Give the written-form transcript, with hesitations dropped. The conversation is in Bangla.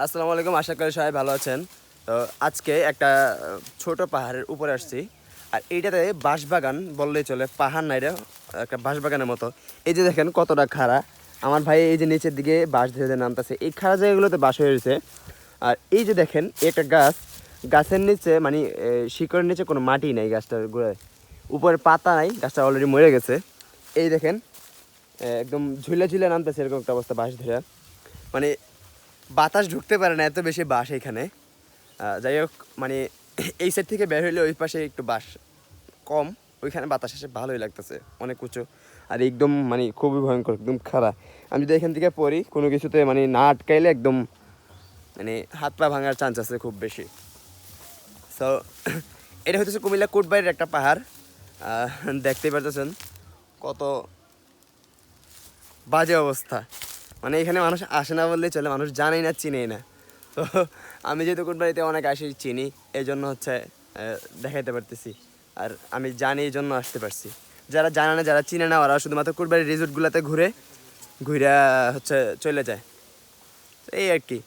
আসসালামু আলাইকুম, আশা করি সবাই ভালো আছেন। তো আজকে একটা ছোট পাহাড়ের উপরে আসছি। আর এইটাতে বাঁশবাগান বললেই চলে, পাহাড় না, এটা একটা বাঁশবাগানের মতো। এই যে দেখেন কতটা খাড়া। আমার ভাই এই যে নিচের দিকে বাঁশ ধীরে ধীরে নামতেছে, এই খাড়া জায়গাগুলোতে বাঁশ হয়ে রয়েছে। আর এই যে দেখেন একটা গাছ, গাছের নিচে মানে শিকড়ের নিচে কোনো মাটি নেই, গাছটার গোড়ায় উপরে পাতা নাই, গাছটা অলরেডি মরে গেছে। এই দেখেন একদম ঝুলে ঝুলে নামতেছে, এরকম একটা অবস্থা বাঁশ ধরে। মানে বাতাস ঢুকতে পারে না, এত বেশি বাঁশ এখানে। যাই হোক, মানে এই সাইড থেকে বের হইলে ওই পাশে একটু বাঁশ কম, ওইখানে বাতাস এসে ভালোই লাগতেছে, অনেক উঁচু। আর একদম মানে খুবই ভয়ঙ্কর, একদম খারাপ। আমি যদি এখান থেকে পড়ি কোনো কিছুতে মানে না আটকাইলে একদম মানে হাত পা ভাঙার চান্স আছে খুব বেশি। সো এটা হচ্ছে কুমিল্লা কোটবাড়ির একটা পাহাড়। দেখতেই পারতেছেন কত বাজে অবস্থা। মানে এখানে মানুষ আসে না বললেই চলে, মানুষ জানেই না, চিনেই না। তো আমি যেহেতু কোটবাড়িতে অনেক আসি, চিনি, এই জন্য হচ্ছে দেখাইতে পারতেছি। আর আমি জানি এই জন্য আসতে পারছি। যারা জানে না, যারা চিনে না, ওরা শুধুমাত্র কোটবাড়ির রিসোর্টগুলোতে ঘুরে ঘুরে হচ্ছে চলে যায়, এই আর কি।